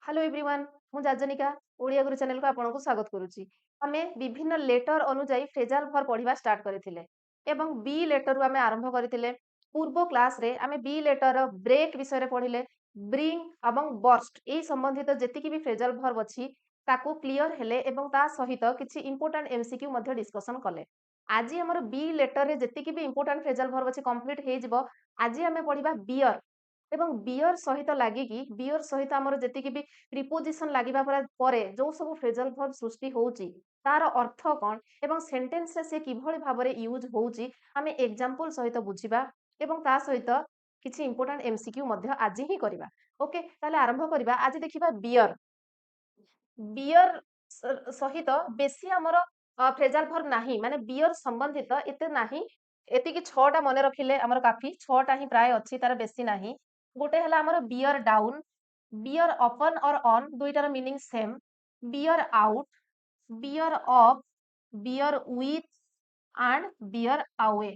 Hello everyone मु जाजनिका ओडिया गुरु channel को आपन को स्वागत करूची। हमें विभिन्न लेटर अनुଯାयी फ्रेजाल भर पढ़िबा स्टार्ट करथिले एवं बी लेटर रु हमें आरंभ करथिले। पूर्व क्लास रे हमें बी लेटर रो ब्रेक विषय रे पढ़िले। ब्रिंग एवं बर्स्ट ए संबंधित जेतिकी भी फ्रेजाल भर अछि ताको क्लियर हेले एवं ता सहित किछि इंपोर्टेंट एमसीक्यू मध्ये डिस्कशन कले। आज हमर बी लेटर रे जेतिकी भी इंपोर्टेंट फ्रेजाल भर अछि कंप्लीट हे जिवो। आज हमें पढ़िबा बियर एवं बियर सहित लागिकी बियर सहित हमर जेतिकी भी प्रिपोजिशन लागिबा परे जो सब फ्रेजल वर्ब सृष्टि होउची तार अर्थ कौन एवं सेंटेंस रे से किभଳି भाबरे यूज होउची हमें एग्जांपल सहित बुझिबा एवं ता सहित किछि इंपोर्टेंट एमसीक्यू मध्ये आज ही करिबा। ओके ताले आरंभ करिबा। आज देखिबा बियर बियर सहित बेसी हमर फ्रेजल वर्ब नाही माने बियर संबंधित एते नाही। एतिकी 6 टा मने रखिले हमर काफी 6 टा ही प्राय अछि तार बेसी नाही। गोटे हला हमर बियर डाउन बियर अपन और ऑन दुईटार meaning same. Bear out bear up bear with and bear away.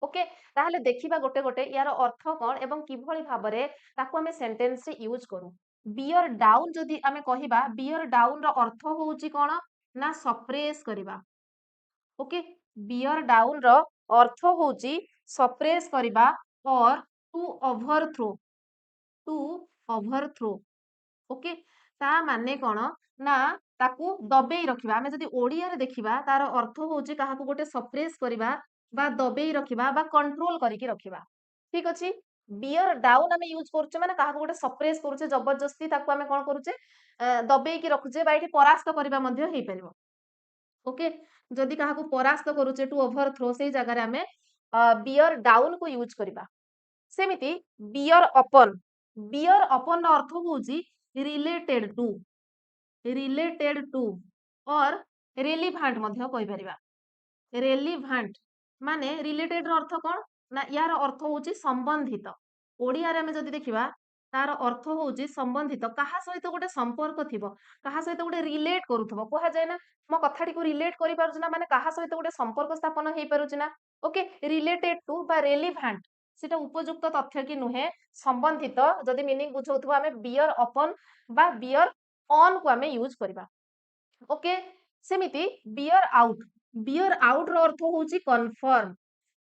Okay ताहले देखिबा गोटे गोटे यार अर्थ कोन एवं किभଳି भाबरे ताको हमें सेंटेंस रे यूज करू। बियर डाउन जदि हमें कहिबा बियर डाउन रो अर्थ होउची कोन ना सप्रेस करिबा। ओके बियर डाउन रो अर्थ होउची सप्रेस करिबा or to overthrow to overthrow. Okay ता माने कोन ना ताकू दबेई रखिबा। हमें जदि ओडिया रे देखिबा तार अर्थ होउची काहाकू गोटे सप्रेस करिबा बा दबेई रखिबा बा कंट्रोल करिकि रखिबा। ठीक अछि बियर डाउन हमें यूज करछे माने काहाकू गोटे सप्रेस करूचे जबरदस्ती ताकू हमें कोन करूचे दबेई कि रखुचे बा एठी परास्त करिबा मध्ये हेई परिबो। ओके जदि काहाकू परास्त करूचे टू ओवरथ्रो सेई जगह रे हमें बियर डाउन को यूज करिबा। सेमिति बियर अपन अर्थ होउची रिलेटेड टू और रेलिभांट मध्य कहि परिबा। रेलिभांट माने रिलेटेड रो अर्थ कोन ना यार अर्थ होउची संबंधित। ओडिया रे हमें जदि देखिबा तार अर्थ होउची संबंधित काहा सहित गोटे संपर्क थिबो काहा सहित गोटे रिलेट करूथबो कोहा जाय ना मो कथाटी को रिलेट करि पारुछ ना माने काहा सहित गोटे संपर्क स्थापन हेई पारुछ ना। ओके रिलेटेड टू बा रेलिभांट सेटा उपयुक्त तथ्य कि नुहे संबंधित जदि मीनिंग बुझौथबो हमें बियर अपन बा बियर ऑन को हमें यूज करिबा। ओके सेमिति बियर आउट रो अर्थ होउची कन्फर्म।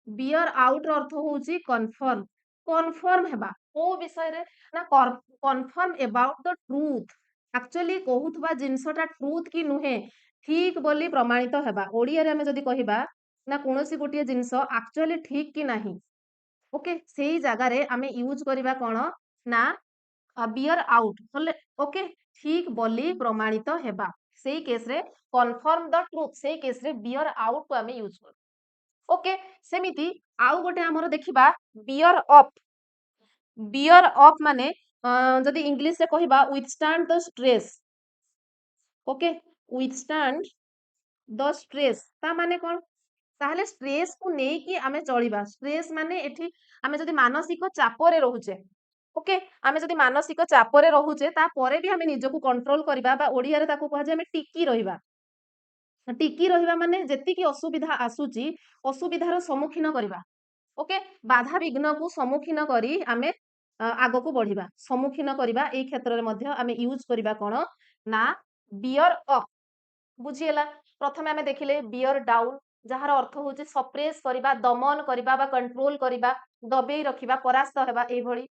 बियर आउट रो अर्थ होउची कन्फर्म कन्फर्म हेबा को विषय रे ना confirm about the truth actually कहूथबा जिंसटा ट्रूथ की नुहे ठीक बोली प्रमाणित हेबा। ओडिया रे हमें जदि कहिबा ना कोनोसी गोटिए जिंस एक्चुअली ठीक की नाही। ओके सेई जगह रे हमें यूज करिबा कोन ना बियर आउट बोले ओके ठीक बोली प्रमाणित हेबा सेई केस रे कन्फर्म द ट्रूथ सेई केस रे बियर आउट को हमें यूज करू। ओके सेमिति आउ गोटे हमर देखिबा बियर अप माने जदि इंग्लिश रे कहिबा withstand the stress. Okay withstand the stress ता माने कोन ताहले स्ट्रेस को नै कि आमे चलिबा। स्ट्रेस माने एठी आमे जदि मानसिक चाप रे रहुचे ओके आमे जदि मानसिक चाप रे रहुचे ता परे भी आमे निजको कंट्रोल करिबा बा ओडिया रे ताको कहै जे आमे टिकी रहिबा माने जेतिकी असुविधा आसुची असुविधार सम्मुखीन करिबा। ओके बाधा विघ्न को सम्मुखीन करी आमे आगो को बढ़िबा सम्मुखीन करिबा एई क्षेत्र रे मध्य आमे यूज करिबा कोन ना बियर अप। बुझिएला प्रथमे आमे देखिले बियर डाउन जहार अर्थ होउची सप्रेस करिबा दमन करिबा बा कंट्रोल करिबा दबेई रखिबा परास्त हेबा एई भଳି।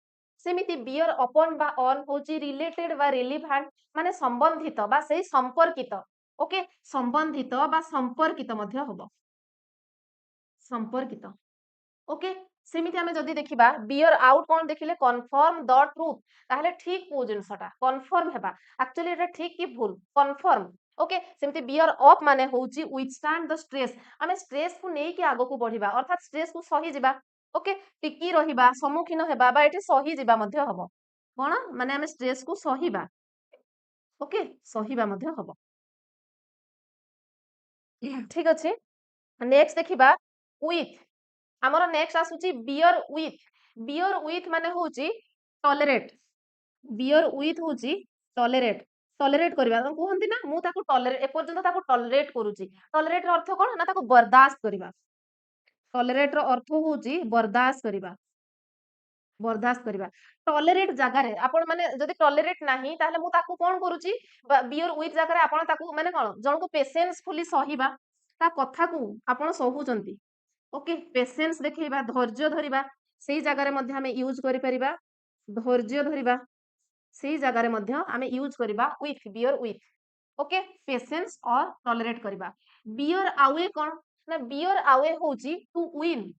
सेमिति बियर अपन बा ऑन होउची रिलेटेड बा रिलीभांट माने संबंधित बा सेई संपर्कित। ओके संबंधित बा संपर्कित मध्य होबो संपर्कित। ओके सेमिति आमे जदि देखिबा बियर आउट कोन देखिले कन्फर्म द ट्रूथ ताहले ठीक को जिंसटा कन्फर्म हेबा एक्चुअली एटा ठीक की भूल कन्फर्म। ओके सेमिति बियर अप माने होउची विथस्टैंड द स्ट्रेस आमे स्ट्रेस को नै कि आगो को बढ़िबा अर्थात स्ट्रेस को सही जिबा। ओके टिकी रहिबा सम्मुखीन हेबा बा एठी सही जिबा मध्य हबो कोन माने आमे स्ट्रेस को सहीबा। ओके सहीबा मध्य हबो ठीक अछि। नेक्स्ट देखिबा विथ हमर नेक्स्ट आसुची बियर विथ माने होउची टॉलरेट। बियर विथ होउची टॉलरेट टॉलरेट करबा कहंती ना मु ताको टॉलरेट ए पर्यंत ताको टॉलरेट करूची। टॉलरेट रो अर्थ कोन ना ताको बर्दाश्त करबा। टॉलरेट रो अर्थ होउची बर्दाश्त करबा। बर्दाश्त करिबा टॉलरेट जगार आपण माने जदि टॉलरेट नाही ताहले मु ताकू कोन करूची बियर विथ जगार आपण ताकू माने कोन जणको पेशेंसफुली सहिबा ता कथा को आपण सहुचंती ओके पेशेंस देखैबा धैर्य धरिबा सेही जगार मध्ये हमें यूज करि परिबा धैर्य धरिबा सेही जगार मध्ये हमें यूज करिबा with beer with okay patience और टॉलरेट करिबा बियर आवे कोन ना बियर आवे होची टू विन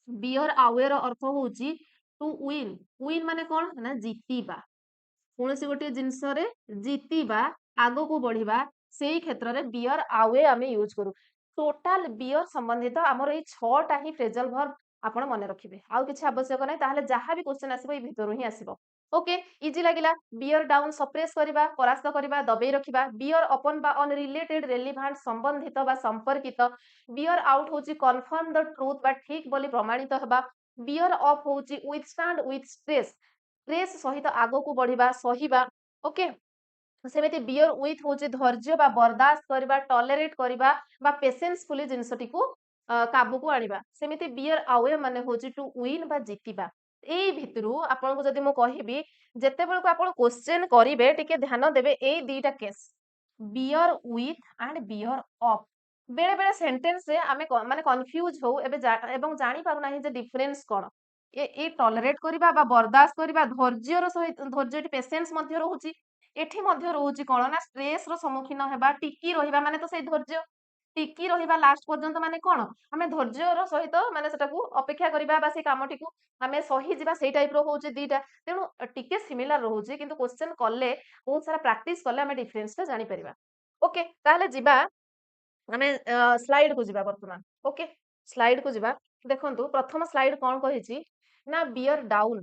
बियर आवे रो अर्थ होची टू विन विन माने कोन ना जीतिबा कौन गोटे जिनस जीतिबा आगो को बढ़िबा सेही क्षेत्र रे बियर आवे आमे यूज करू टोटाल बियर संबंधित हमर एई 6टा ही फ्रेजल वर्ब आपण मने रखिबे आउ किछि आवश्यक नै ताहले जहां भी क्वेश्चन आसीबो ए भितरु ही आसीबो ओके इजी लागिला बियर डाउन सप्रेस करिबा परास्त करिबा दबेई रखिबा बियर अपन बा अन रिलेटेड रेलेवेंट संबंधित बा संपर्कित बियर आउट होची कन्फर्म द ट्रुथ बा ठीक बोली प्रमाणित हेबा बियर ऑफ होची विथस्टैंड विथ स्ट्रेस स्ट्रेस सहित आगो को बढ़िबा सहिबा ओके सेमिति बियर विथ होची धैर्य बा बर्दाश्त करिबा टॉलरेट करिबा बा पेशेंसफुली जिंसटी को काबू को आनिबा सेमिति बियर अवे माने होची टू विन बा जीतिबा एई भितरु आपन को जदि मु कहिबी जेते बेल को आपन क्वेश्चन करिवे टिके ध्यान देबे एई दीटा case bear with and bear of बेले बेले सेंटेंस रे आमे माने कंफ्यूज हो एबे एवं जानि पारु नाही जे डिफरेंस कोन ए टॉलरेट करिबा बा बर्दाश्त करिबा धैर्यर सहित धैर्यटी पेशेंस मध्य रहूची एठी मध्य रहूची कोन ना स्ट्रेस रो सम्मुखीन हेबा टिकी रहिबा माने तो सेई धैर्य टिकी रहिबा लास्ट पर्यंत माने कोन हमें धैर्यर सहित माने सेटा को अपेक्षा करिबा बा से कामटी को हमें सही जिबा सेई टाइप रो होची दीटा तेनु टिके सिमिलर रहूची किंतु क्वेश्चन कले बहुत सारा प्रैक्टिस कले हमें डिफरेंस टा जानि परिबा ओके ताहले जिबा हमें स्लाइड को जिबा वर्तमान ओके स्लाइड को जिबा देखंतु प्रथम स्लाइड कोन कहिची ना बियर डाउन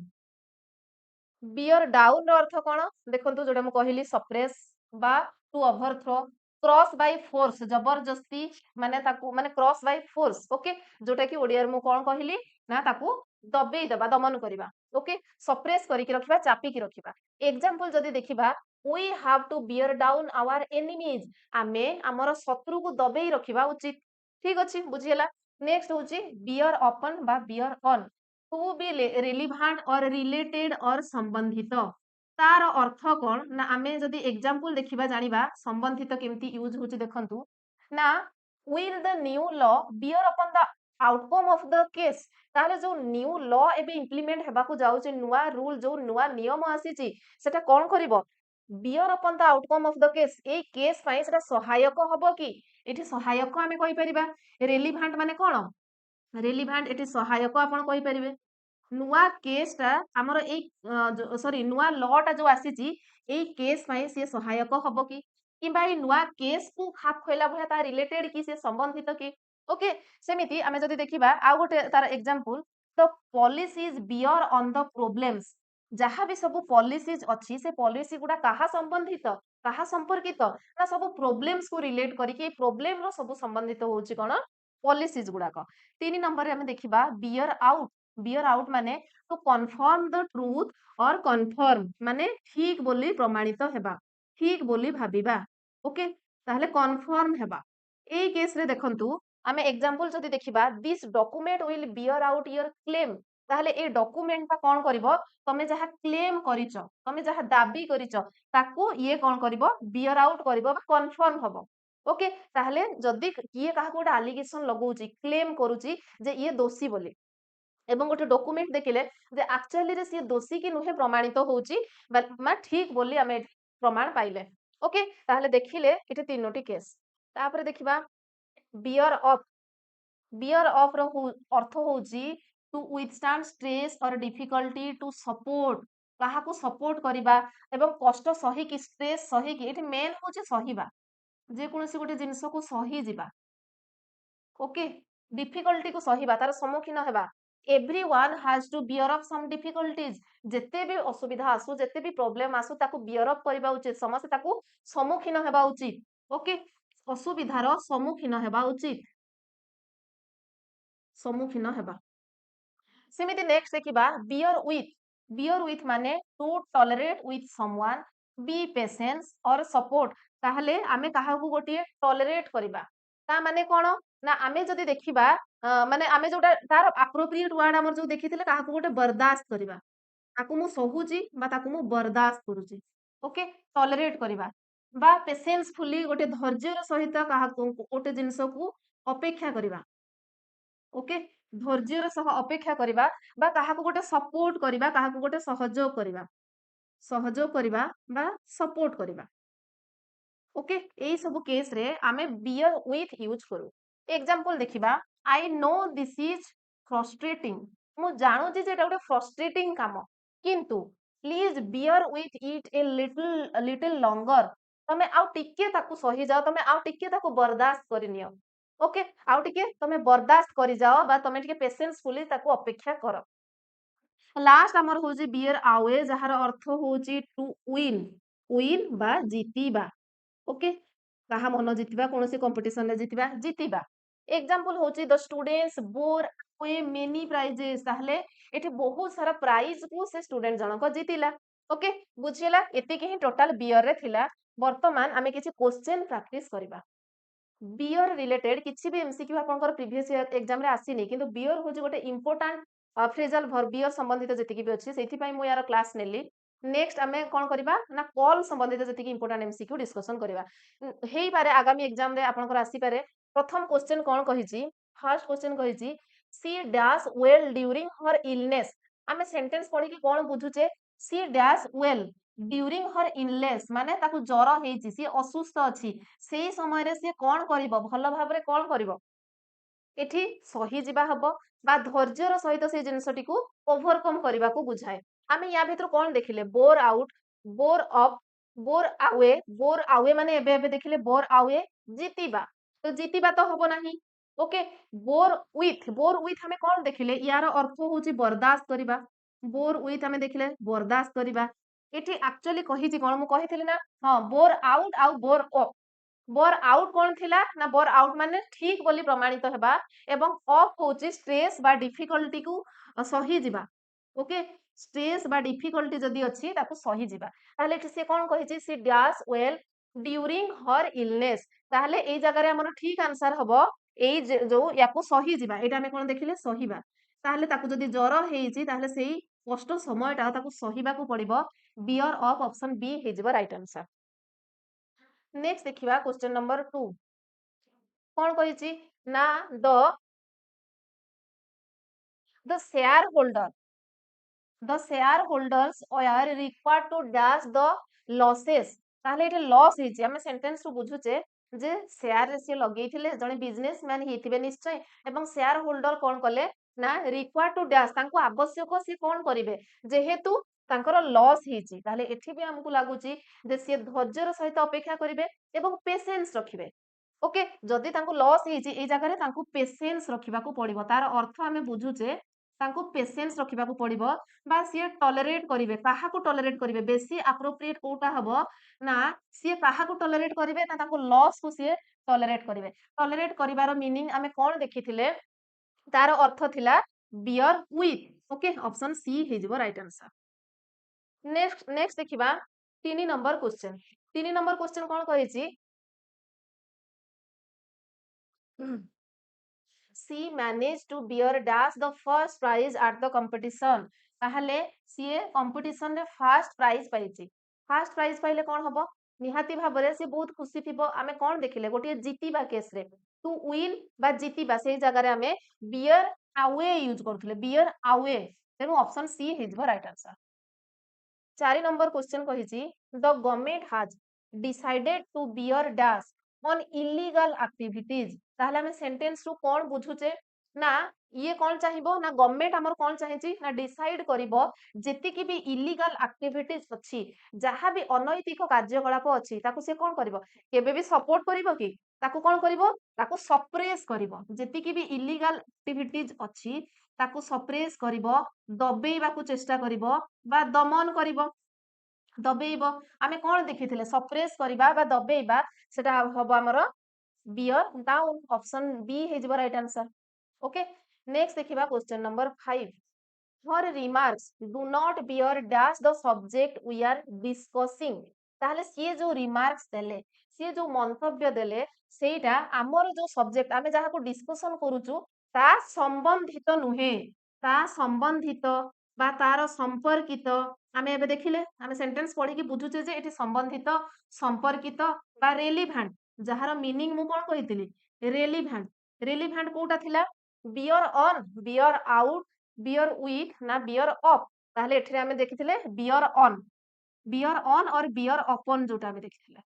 रो अर्थ कोन देखंतु जोडा मु कहिली सप्रेस बा to overthrow crush by force जबरदस्ती माने ताकू माने क्रॉस बाय फोर्स ओके जोटा कि ओडिया मु कोन कहिली ना ताकू दबेई दबा दमन करिबा ओके सप्रेस करि कि रखिबा चापी कि रखिबा एग्जांपल जदी देखिबा we have to bear down our enemies आमे हमर शत्रु को दबेई रखिबा उचित ठीक अछि बुझियला नेक्स्ट होची बियर ओपन बा bear on to be relevant or related or संबंधित तार अर्थ कोन ना आमे जदी एग्जांपल देखिबा जानिबा संबंधित केमती यूज होची देखंतु ना will the new law bear upon the outcome of the case ताले जो न्यू लॉ एबे इंप्लीमेंट हेबा को जाउची नुवा रूल जो नुवा नियम आसीची सेटा कोन करिवो bear upon the outcome of the case a case पई सेटा सहायक हबो कि एठी सहायक आमे कहि परिबा रेलेवेंट माने कोन रेलेवेंट एठी सहायक आपण कहि परिबे नुआ केस टा हमर ए सॉरी नुआ लॉ टा जो आसीची ए केस पई से सहायक हबो कि किबा ए नुआ केस को खाप खोइला भया ता रिलेटेड कि से संबंधित कि ओके सेमिति आमे जदी देखिबा आ गोटे तार example the policy is bear on the problems जहाँ भी सब पॉलिसीज अच्छी से पॉलिसी गुडा कहा संबंधित कहा संपर्कित ना सब प्रॉब्लम्स को रिलेट करिके प्रॉब्लम रो सब संबंधित होची कोन पॉलिसीज गुडाक 3 नंबर रे हमें देखिबा बियर आउट माने टू कन्फर्म द ट्रुथ और कन्फर्म माने ठीक बोली प्रमाणित हेबा ठीक बोली भाबिबा ओके ताहले कन्फर्म हेबा ए केस रे देखंतु आमे एग्जांपल जदी देखिबा this document will beer out your claim ताहले ए डॉक्यूमेंट ता कोन करिवो तमे जहा क्लेम करिचो तमे जहा दाबी करिचो ताकू ये कोन करिवो बियर आउट करिवो बा कन्फर्म हबो ओके ताहले जदी किए काहा कोटा एलिगेशन लगौची क्लेम करूची जे ये दोषी बोली एवं गोटे डॉक्यूमेंट देखिले जे एक्चुअली रे सी दोषी कि नुहे प्रमाणित होउची मा ठीक बोली हमें प्रमाण पाइले ओके ताहले देखिले एटे तीनोटी केस तापर देखिबा बियर ऑफ रो अर्थ होउची टू विथस्टैंड स्ट्रेस और डिफिकल्टी टू सपोर्ट काहा को सपोर्ट करिबा एवं कष्ट सही कि स्ट्रेस सही कि एटे मेन होउची सहीबा जे कोनोसी गोटे जिंस को सही जिबा ओके डिफिकल्टी को सहीबा तार सम्मुखीन हेबा everyone has to bear up some difficulties जेते भी असुविधा आसु जेते भी प्रॉब्लम आसु ताको बियर अप करबा उचित समस्त ताको सम्मुखीन हेबा उचित ओके असुविधार सम्मुखीन हेबा उचित सम्मुखीन हेबा सेमिति नेक्स्ट देखिबा बियर विथ माने to tolerate with someone be patience or support ताहले आमे काहा को गोटिए टॉलरेट करिबा ता माने कोन ना आमे जदी देखिबा ମାନେ ଆମେ ଯୋଉଟା ତାର ଆପ୍ରୋପ୍ରିଏଟ ୱାର୍ଡ ଆମର ଯୋଉ ଦେଖିଥିଲେ କାହାକୁ ଗୋଟେ ବରଦାସ୍ତ କରିବା। ତାକୁ ମୁଁ ସହୁଛି ବା ତାକୁ ମୁଁ ବରଦାସ୍ତ କରୁଛି। ଓକେ, ଟଲରେଟ୍ କରିବା ବା ପେସେନ୍ସଫୁଲି ଗୋଟେ ଧୈର୍ଯ୍ୟର ସହିତ କାହାକୁ ଗୋଟେ ଜିନିଷକୁ ଅପେକ୍ଷା କରିବା। ଓକେ, ଧୈର୍ଯ୍ୟର ସହ ଅପେକ୍ଷା କରିବା ବା କାହାକୁ ଗୋଟେ ସପୋର୍ଟ କରିବା, କାହାକୁ ଗୋଟେ ସହଯୋଗ କରିବା। ସହଯୋଗ କରିବା ବା ସପୋର୍ଟ କରିବା। ଓକେ, ଏଇ ସବୁ କେସରେ ଆମେ ବିୟର ୱିଥ୍ ୟୁଜ୍ କରୁ। ଏକ୍ସାମ୍ପଲ ଦେଖିବା, I know this is frustrating. ମୁଁ ଜାଣୁଛି ଯେ ଏଟା ଗୋଟେ ଫ୍ରଷ୍ଟ୍ରେଟିଂ କାମ, କିନ୍ତୁ please bear with it a little little longer. ତମେ ଆଉ ଟିକେ ତାକୁ ସହିଯାଅ, ତମେ ଆଉ ଟିକେ ତାକୁ ବରଦାସ୍ତ କରିନିଅ। ଓକେ, ଆଉ ଟିକେ ତମେ ବରଦାସ୍ତ କରିଯାଅ ବା ତମେ ଟିକେ ପେସେନ୍ସଫୁଲି ତାକୁ ଅପେକ୍ଷା କର। ଲାଷ୍ଟ ଆମର ହଉଛି ବିୟର ଆୱେ, ଯାହାର ଅର୍ଥ ହଉଛି ଟୁ ୱିନ୍। ୱିନ୍ ବା ଜିତିବା। ଓକେ, କାହା ମନ ଜିତିବା, କୌଣସି କମ୍ପିଟିସନରେ ଜିତିବା, ଜିତିବା। ଏକ୍ସାମ୍ପଲ ହଉଛି the students bore away many prizes. ତାହେଲେ ଏଠି ବହୁତ ସାରା ପ୍ରାଇଜ କୁ ସେ ଷ୍ଟୁଡେଣ୍ଟ ଜଣକ ଜିତିଲା। ଓକେ, ବୁଝିହେଲା? ଏତିକି ହିଁ ଟୋଟାଲ ବିୟର ରେ ଥିଲା। ବର୍ତ୍ତମାନ ଆମେ କିଛି କ୍ୱେଶ୍ଚନ ପ୍ରାକ୍ଟିସ କରିବା। ବିୟର ରିଲେଟେଡ କିଛି ବି ଏମସିକ୍ୟୁ ଆପଣଙ୍କର ପ୍ରିଭିୟସ ଏକ୍ସାମ ରେ ଆସିନି, କିନ୍ତୁ ବିୟର ହଉଛି ଗୋଟେ ଇମ୍ପୋର୍ଟାଣ୍ଟ ଫ୍ରେଜାଲ ଭର୍ବ, ବିୟର ସମ୍ବନ୍ଧିତ ଯେତିକି ବି ଅଛି ସେଇଥିପାଇଁ ମୁଁ ୟାର କ୍ଲାସ ନେଲି। ନେକ୍ସଟ ଆମେ କଣ କରିବା ନା କଲ୍ ସମ୍ବନ୍ଧିତ ଯେତିକି ଇମ୍ପୋର୍ଟାଣ୍ଟ ଏମସିକ୍ୟୁ ଡିସ୍କସନ କରିବା। ହେଇପାରେ ଆଗାମୀ ଏକ୍ସାମ ରେ ଆପଣଙ୍କର ଆସିପାରେ। ପ୍ରଥମ କ୍ୱେଶ୍ଚନ କଣ କହିଛି? ଫାର୍ଷ୍ଟ କ୍ୱେଶ୍ଚନ କହିଛି ସି ଡ୍ୟାଶ ୱେଲ୍ ଡ୍ୟୁରିଂ ହର ଇଲନେସ୍। ଆମେ ସେଣ୍ଟେନ୍ସ ପଢିକି କଣ ବୁଝୁଛେ? ସି ଡ୍ୟାଶ ୱେଲ୍ ଡ୍ୟୁରିଂ ହର ଇଲନେସ୍, ମାନେ ତାକୁ ଜର ହେଇଛି, ସିଏ ଅସୁସ୍ଥ ଅଛି, ସେଇ ସମୟରେ ସିଏ କଣ କରିବ? ଭଲ ଭାବରେ କଣ କରିବ? ଏଠି ସହିଯିବା ହବ ବା ଧୈର୍ଯ୍ୟର ସହିତ ସେଇ ଜିନିଷଟିକୁ ଓଭରକମ କରିବାକୁ ବୁଝାଏ। ଆମେ ୟା ଭିତରୁ କଣ ଦେଖିଲେ? Bore out, bore up, bore away. Bore away ମାନେ ଏବେ ଏବେ ଦେଖିଲେ ବୋର ଆୱେ ଜିତିବା, ତ ଜିତିବା ତ ହବ ନାହିଁ। ଓକେ, ବୋର ୱିଥ ଆମେ କଣ ଦେଖିଲେ? ୟାର ଅର୍ଥ ହଉଛି ବରଦାସ୍ତ କରିବା। ବୋର ୱିଥ ଆମେ ଦେଖିଲେ ବରଦାସ୍ତ କରିବା। ଏଠି ଆକ୍ଚୁଆଲି କହିଛି କଣ? ମୁଁ କହିଥିଲି ନା, ହଁ, ବୋର ଆଉଟ ଆଉ ବୋର ଅପ୍। ବୋର ଆଉଟ କଣ ଥିଲା ନା, ବୋର ଆଉଟ ମାନେ ଠିକ ବୋଲି ପ୍ରମାଣିତ ହେବା ଏବଂ ଅଫ୍ ହଉଛି ଷ୍ଟ୍ରେସ୍ ବା ଡିଫିକଲ୍ଟିକୁ ସହିଯିବା। ଓକେ, ଷ୍ଟ୍ରେସ୍ ବା ଡିଫିକଲ୍ଟି ଯଦି ଅଛି ତାକୁ ସହିଯିବା। ତାହେଲେ ଏଠି ସେ କଣ କହିଛି? ସି ଡ୍ୟାଶ ୱେଲ୍ ଡ୍ୟୁରିଂ ହର ଇଲନେସ୍। ତାହେଲେ ଏଇ ଜାଗାରେ ଆମର ଠିକ ଆନ୍ସର ହବ ଏଇ ଯୋଉ ୟାକୁ ସହିଯିବା। ଏଇଟା ଆମେ କଣ ଦେଖିଲେ? ସହିବା। ତାହେଲେ ତାକୁ ଯଦି ଜର ହେଇଛି ତାହେଲେ ସେଇ କଷ୍ଟ ସମୟଟା ତାକୁ ସହିବାକୁ ପଡିବ। ବିୟର ଅଫ୍ ଅପସନ ବି ହେଇଯିବ ରାଇଟ ଆନ୍ସର। ନେକ୍ସଟ ଦେଖିବା କ୍ୱେଶ୍ଚନ ନମ୍ବର 2 କଣ କହିଛି ନା ଦ ସେୟାର ହୋଲ୍ଡର୍स ୱେଆर ରିକ୍ୱାର୍ଡ ଟୁ ଡ୍ୟାଶ ଦ ଲसेस। ତାହେଲେ ଏଠି ଲସ୍ ହେଇଛି। ଆମେ ସେଣ୍ଟେନ୍ସ ରୁ ବୁଝୁଛେ ଯେ ସେୟାର ରେ ସିଏ ଲଗେଇଥିଲେ, ଜଣେ ବିଜନେସ ମ୍ୟାନ ହେଇଥିବେ ନିଶ୍ଚୟ, ଏବଂ ସେୟାର ହୋଲ୍ଡର କଣ କଲେ ନା ରିକ୍ୱାର୍ଡ ଟୁ ଡ୍ୟାଶ, ତାଙ୍କୁ ଆବଶ୍ୟକ ସିଏ କଣ କରିବେ? ଯେହେତୁ ତାଙ୍କର ଲସ୍ ହେଇଛି, ତାହେଲେ ଏଠି ବି ଆମକୁ ଲାଗୁଛି ଯେ ସିଏ ଧୈର୍ଯ୍ୟର ସହିତ ଅପେକ୍ଷା କରିବେ ଏବଂ ପେସେନ୍ସ ରଖିବେ। ଓକେ, ଯଦି ତାଙ୍କୁ ଲସ୍ ହେଇଛି ଏଇ ଜାଗାରେ ତାଙ୍କୁ ପେସେନ୍ସ ରଖିବାକୁ ପଡିବ। ତାର ଅର୍ଥ ଆମେ ବୁଝୁଛେ ତାଙ୍କୁ ପେସେନ୍ସ ରଖିବାକୁ ପଡିବ ବା ସିଏ ଟଲରେଟ୍ କରିବେ। କାହାକୁ ଟଲରେଟ୍ କରିବେ? ବେଶୀ ଆପ୍ରୋପ୍ରିଏଟ କୋଉଟା ହବ ନା ସିଏ କାହାକୁ ଟଲରେଟ୍ କରିବେ ନା ତାଙ୍କୁ ଲସ୍ କୁ ସିଏ ଟଲରେଟ୍ କରିବେ। ଟଲରେଟ୍ କରିବାର ମିନିଂ ଆମେ କଣ ଦେଖିଥିଲେ? ତାର ଅର୍ଥ ଥିଲା bear with. Okay, option C ହେଇଯିବ ରାଇଟ ଆନ୍ସର। ନେକ୍ସଟ ଦେଖିବା 3 ନମ୍ବର କ୍ୱେଶ୍ଚନ। 3 ନମ୍ବର କ୍ୱେଶ୍ଚନ କଣ କହିଛି? She manage to bear dash the first prize at the competition. ତାହେଲେ ସିଏ କମ୍ପିଟିସନ ରେ ଫାଷ୍ଟ ପ୍ରାଇଜ ପାଇଛି। ଫାଷ୍ଟ ପ୍ରାଇଜ ପାଇଲେ କଣ ହବ? ନିହାତି ଭାବରେ ସିଏ ବହୁତ ଖୁସି ଥିବ। ଆମେ କଣ ଦେଖିଲେ? ଗୋଟିଏ ଜିତିବା କେସରେ ଟୁ ୱିନ୍ ବା ଜିତିବା, ସେଇ ଜାଗାରେ ଆମେ ବିୟର ଆୱେ ୟୁଜ କରୁଥିଲେ, ବିୟର ଆୱେ। ତେଣୁ ଅପସନ ସି ହେଇଯିବ ରାଇଟ ଆନ୍ସର। 4 ନମ୍ବର କ୍ୱେଶ୍ଚନ କହିଛି the government has decided to bear dash on illegal activities. ତାହେଲେ ଆମେ ସେଣ୍ଟେନ୍ସ ରୁ କଣ ବୁଝୁଛେ ନା ଇଏ କଣ ଚାହିଁବ ନା ଗଭର୍ଣ୍ଣମେଣ୍ଟ ଆମର କଣ ଚାହିଁଛି ନା ଡିସାଇଡ କରିବ ଯେତିକି ବି ଇଲିଗାଲ ଆକ୍ଟିଭିଟିଜ ଅଛି, ଯାହା ବି ଅନୈତିକ କାର୍ଯ୍ୟକଳାପ ଅଛି, ତାକୁ ସେ କଣ କରିବ? କେବେ ବି ସପୋର୍ଟ କରିବ କି? ତାକୁ କଣ କରିବ? ତାକୁ ସପ୍ରେସ କରିବ। ଯେତିକି ବି ଇଲିଗାଲ ଆକ୍ଟିଭିଟିଜ ଅଛି ତାକୁ ସପ୍ରେସ କରିବ, ଦବେଇବାକୁ ଚେଷ୍ଟା କରିବ ବା ଦମନ କରିବ। ଦବେଇବ ଆମେ କଣ ଦେଖିଥିଲେ? ସପ୍ରେସ କରିବା ବା ଦବେଇବା, ସେଟା ହବ ଆମର ବିୟର। ତା ଅପସନ ବି ହେଇଯିବ ରାଇଟ ଆନ୍ସର। ଓକେ, ନେକ୍ସଟ ଦେଖିବା question number 5। her remarks do not bear dash the subject we are discussing। ତାହେଲେ ସିଏ ଯୋଉ ରିମାର୍କସ ଦେଲେ, ସିଏ ଯୋଉ ମନ୍ତବ୍ୟ ଦେଲେ, ସେଇଟା ଆମର ଯୋଉ ସବଜେକ୍ଟ ଆମେ ଯାହାକୁ ଡିସ୍କସନ କରୁଛୁ ତା ସମ୍ବନ୍ଧିତ ନୁହେଁ, ତା ସମ୍ବନ୍ଧିତ বা ତାର ସମ୍ପର୍କିତ। ଆମେ ଏବେ ଦେଖିଲେ ଆମେ ସେଣ୍ଟେନ୍ସ ପଢିକି ବୁଝୁଛେ ଯେ ଏଠି ସମ୍ବନ୍ଧିତ, ସମ୍ପର୍କିତ ବା ରେଲିଭାଣ୍ଟ, ଯାହାର ମିନିଂ ମୁଁ କଣ କହିଥିଲି ରେଲିଭାଣ୍ଟ। ରେଲିଭାଣ୍ଟ କୋଉଟା ଥିଲା bear on, bear out, bear with ନା ବିୟର ଅଫ୍। ତାହେଲେ ଏଠିରେ ଆମେ ଦେଖିଥିଲେ bear on, bear on or bear upon ଯୋଉଟା ଆମେ ଦେଖିଥିଲେ।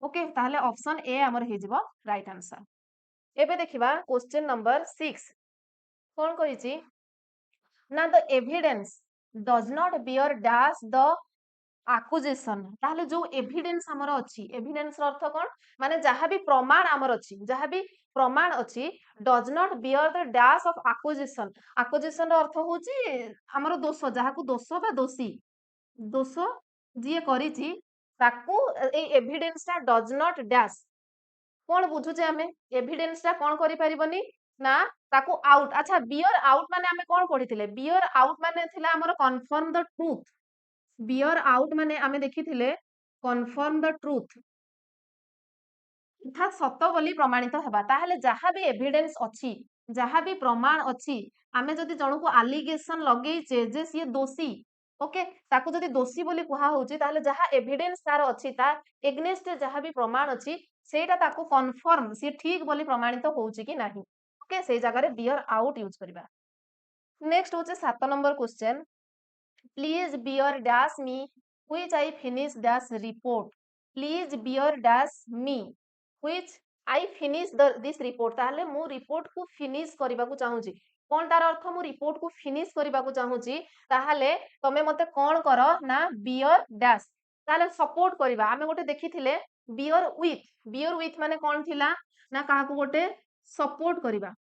ଓକେ, ତାହେଲେ ଅପସନ ଏ ଆମର ହେଇଯିବ ରାଇଟ୍ ଆନ୍ସର। ଏବେ ଦେଖିବା क्वेश्चन नंबर 6 कौन कहिछि ना the evidence does not bear dash the accusation. ताहले जो एविडेंस हमर अछि, एविडेंस रो अर्थ कोन माने जहां भी प्रमाण हमर अछि, जहां भी प्रमाण अछि does not bear the dash of accusation. Accusation रो अर्थ होछि हमर दोष, जहां को दोष बा दोषी, दोष जिए करिछि ताकू ए एविडेंस ता डज नॉट डैश कौन बुझुचे आमे एविडेंस ता कौन करि परिबनी ना ताकू आउट। अच्छा बियर आउट माने आमे कौन पढिथिले बियर आउट माने थिला हमर confirm the truth. Beer out माने आमे देखिथिले कन्फर्म द ट्रुथ अर्थात सत बोली प्रमाणित हेबा। ताहेले जहां भी एविडेंस अछि, जहां भी प्रमाण अछि, आमे जदि जणको आलिगेशन लगेइचे जे सिए दोषी, ओके ताकू जदि दोषी बोली कुहा होउची ताहेले जहां एविडेंस तार अछि ता एग्नेस्ट जहां भी प्रमाण अछि सेटा ताकू कन्फर्म सी ठीक बोली प्रमाणित होउची कि नाही। ओके सेई जगह रे बियर आउट यूज करबा। नेक्स्ट होचे 7 number question please bear dash me which I finish dash report. Please bear dash me which I finish this report. ताहले मु रिपोर्ट को फिनिश करबा को चाहूची। कोन तार अर्थ मु रिपोर्ट को फिनिश करबा को चाहूची ताहले तमे मते कोन करो ना बियर डैश। ताहले सपोर्ट करबा आमे गोटे देखिथिले बियर विथ माने कोन थिला ना काहा को गोटे सपोर्ट करबा।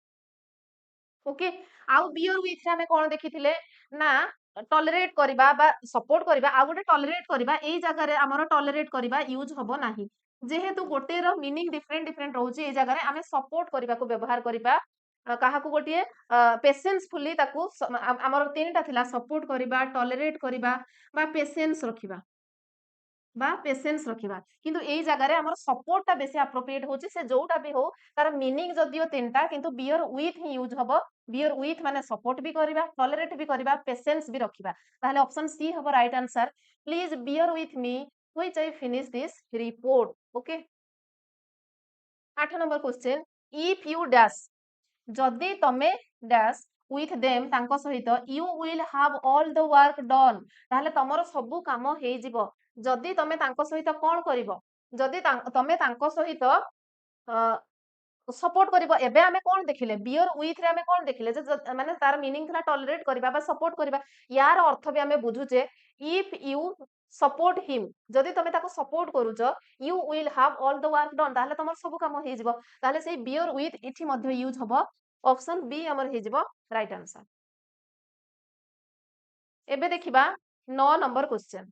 ओके आउ बियर विथ रे आमे कोन देखिथिले ना टॉलरेट करबा बा सपोर्ट करबा आ गोटे टॉलरेट करबा। एई जगह रे हमर टॉलरेट करबा यूज हबो नाही, जेहेतु गोटे रो मीनिंग डिफरेंट डिफरेंट रहउची। एई जगह रे आमे सपोर्ट करबा को व्यवहार करबा। काहा को गोटे पेशेंस फुली ताकू हमर तीनटा थिला सपोर्ट करबा, टॉलरेट करबा बा पेशेंस रखिबा बा पेशेंस रखिबा। किंतु एई जगह रे हमर सपोर्ट ता बेसी एप्रोप्रिएट होची। से जोटा भी हो तार मीनिंग जदियो तीनटा किंतु बियर विथ ही यूज हबो। बियर विथ माने सपोर्ट भी करबा, टॉलरेट भी करबा, पेशेंस भी रखिबा। ताहले ऑप्शन सी हबो right answer. Please bear with me which I finish this report. Okay 8 number question if you dash जदि तमे डैश with them तांको सहित you will have all the work done। ताहले तमरो सबु काम हेई जिवो जदि तमे तांको सहित कोन करिवो, जदि तमे तांको सहित सपोर्ट करिवो। एबे आमे कोन देखिले बियर विथ रे आमे कोन देखिले जे माने तार मीनिंग थला टॉलरेट करबा बा सपोर्ट करबा। यार अर्थ भी आमे बुझुचे इफ यू सपोर्ट हिम, जदि तमे ताको सपोर्ट करूचो you will have all the work done. ताहले तमर सबु काम हेई जिवो। ताहले सेई बियर विथ इथि मध्ये यूज हबो। ऑप्शन बी हमर हेई जिवो राइट आंसर। एबे देखिबा 9 नंबर क्वेश्चन।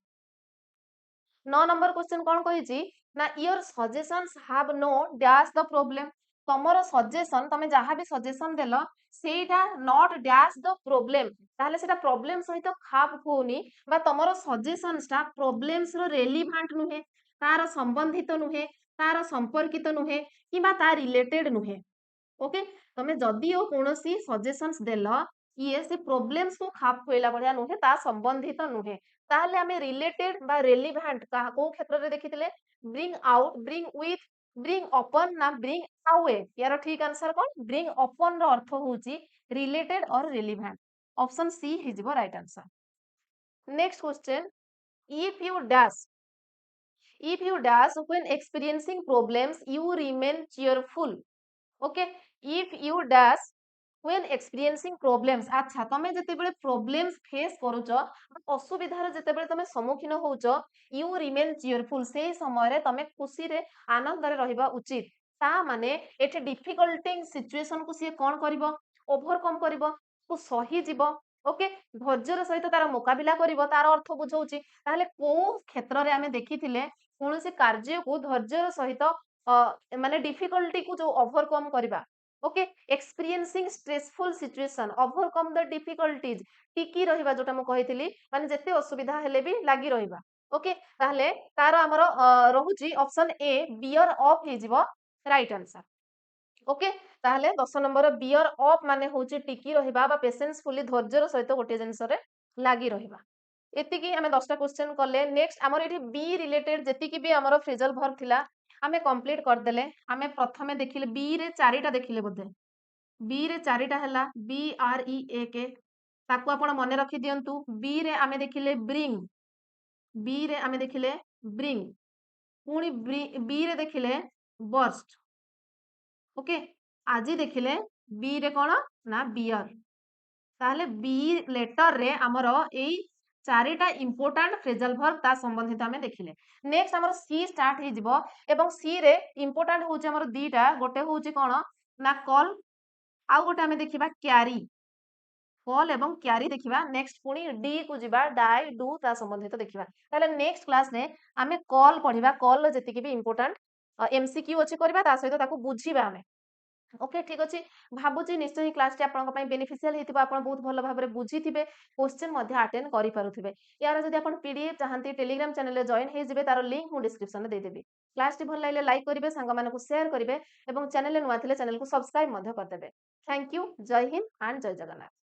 9 नंबर क्वेश्चन कौन कहिची ना your suggestions have no dash the problem. तमरो सजेशन तमे जहां भी सजेशन देलो सेटा नॉट डैश द प्रॉब्लम। ताहले सेटा प्रॉब्लम सहित खाप होनी बा तमरो सजेशंस ता प्रॉब्लम्स रो रेलेवेंट नुहे, तार संबंधित नुहे, तार संपर्कित नुहे किबा तार रिलेटेड नुहे। ओके तमे जदियो कोनोसी सजेशंस देलो ये से प्रॉब्लम्स को खाप खोइला बढिया नुहे, ता संबंधित नुहे, ताहले आमे रिलेटेड बा रेलेवेंट का को क्षेत्र रे देखिथिले bring out, bring with, bring upon ना ब्रिंग अवे। यार ठीक आंसर कोन ब्रिंग अपन रो अर्थ होउची रिलेटेड और रेलेवेंट। ऑप्शन सी हिजबो right answer. Next question if you dash when experiencing problems you remain cheerful। Okay if you dash when experiencing problems। अच्छा तमे जते बेले प्रॉब्लम्स फेस करूच असुविधार जते बेले तमे सम्मुखीन होउच you remain cheerful से समय रे तमे खुशी रे आनंद रे रहिबा उचित। ता माने एठे डिफिकल्टिंग सिचुएशन को सिए कोन करिवो ओवरकम करिवो को सही जीवो। ओके धैर्यर सहित तार मुकाबिला करिवो तार अर्थ बुझौची। ताहले को क्षेत्र रे आमे देखिथिले कोनोसी कार्य को धैर्यर सहित माने डिफिकल्टी को जो ओवरकम करबा। Okay experiencing stressful situation overcome the difficulties टिकी रहिबा जोटा म कहितली माने जते असुविधा हेले भी लागी रहिबा। ओके ताहले तार हमर रहुची ऑप्शन ए बियर ऑफ हे जिवो राइट आंसर। ओके ତାହେଲେ 10 ନମ୍ବର ବିୟର ଅପ୍ ମାନେ ହଉଛି ଟିକି ରହିବା ବା ପେସେନ୍ସଫୁଲି ଧୈର୍ଯ୍ୟର ସହିତ ଗୋଟିଏ ଜିନିଷରେ ଲାଗି ରହିବା। ଏତିକି ଆମେ 10ଟା କ୍ୱେଶ୍ଚନ କଲେ। ନେକ୍ସଟ ଆମର ଏଠି ବି ରିଲେଟେଡ ଯେତିକି ବି ଆମର ଫ୍ରେଜାଲ ଭର୍ବ ଥିଲା ଆମେ କମ୍ପ୍ଲିଟ କରିଦେଲେ। ଆମେ ପ୍ରଥମେ ଦେଖିଲେ ବି ରେ 4ଟା ଦେଖିଲେ ବୋଧେ। ବି ରେ 4ଟା ହେଲା ବି ଆର ଇ ଏ କେ, ତାକୁ ଆପଣ ମନେ ରଖି ଦିଅନ୍ତୁ। ବି ରେ ଆମେ ଦେଖିଲେ ବ୍ରିଙ୍ଗ, ବି ରେ ଆମେ ଦେଖିଲେ ବ୍ରିଙ୍ଗ, ପୁଣି ବି ରେ ଦେଖିଲେ ବର୍ଷ୍ଟ। ଓକେ, ଆଜି ଦେଖିଲେ ବି ରେ କଣ ନା ବିୟର। ତାହେଲେ ବି ଲେଟର ରେ ଆମର ଏଇ 4ଟା ଇମ୍ପୋର୍ଟାଣ୍ଟ ଫ୍ରେଜାଲ ଭର୍ବ ତା ସମ୍ବନ୍ଧିତ ଆମେ ଦେଖିଲେ। ନେକ୍ସଟ ଆମର ସି ଷ୍ଟାର୍ଟ ହେଇଯିବ ଏବଂ ସି ରେ ଇମ୍ପୋର୍ଟାଣ୍ଟ ହଉଛି ଆମର ଦିଟା, ଗୋଟେ ହଉଛି କଣ ନା କଲ, ଆଉ ଗୋଟେ ଆମେ ଦେଖିବା କ୍ୟାରି। କଲ୍ ଏବଂ କ୍ୟାରି ଦେଖିବା। ନେକ୍ସଟ ପୁଣି ଡି କୁ ଯିବା, ଡାଇ ଡୁ ତା ସମ୍ବନ୍ଧିତ ଦେଖିବା। ତାହେଲେ ନେକ୍ସଟ କ୍ଲାସରେ ଆମେ କଲ୍ ପଢିବା। କଲ୍ ର ଯେତିକି ବି ଇମ୍ପୋର୍ଟାଣ୍ଟ ଏମସିକ୍ୟୁ ଅଛି କରିବା, ତା ସହିତ ତାକୁ ବୁଝିବା ଆମେ। ଓକେ, ଠିକ ଅଛି। ଭାବୁଛି ନିଶ୍ଚୟ କ୍ଲାସଟି ଆପଣଙ୍କ ପାଇଁ ବେନିଫିସିଆଲ ହେଇଥିବ। ଆପଣ ବହୁତ ଭଲ ଭାବରେ ବୁଝିଥିବେ, କ୍ୱେଶ୍ଚନ ମଧ୍ୟ ଆଟେଣ୍ଡ କରିପାରୁଥିବେ। ୟାର ଯଦି ଆପଣ ପିଡିଏଫ୍ ଚାହାନ୍ତି ଟେଲିଗ୍ରାମ ଚ୍ୟାନେଲରେ ଜଏନ୍ ହେଇଯିବେ, ତାର ଲିଙ୍କ ମୁଁ ଡିସ୍କ୍ରିପ୍ସନରେ ଦେଇଦେବି। କ୍ଲାସଟି ଭଲ ଲାଗିଲେ ଲାଇକ୍ କରିବେ, ସାଙ୍ଗମାନଙ୍କୁ ସେୟାର କରିବେ ଏବଂ ଚ୍ୟାନେଲରେ ନୂଆ ଥିଲେ ଚ୍ୟାନେଲକୁ ସବସ୍କ୍ରାଇବ ମଧ୍ୟ କରିଦେବେ। Thank you. ଜୟ ହିନ୍ଦ ଆଣ୍ଡ ଜୟ ଜଗନ୍ନାଥ।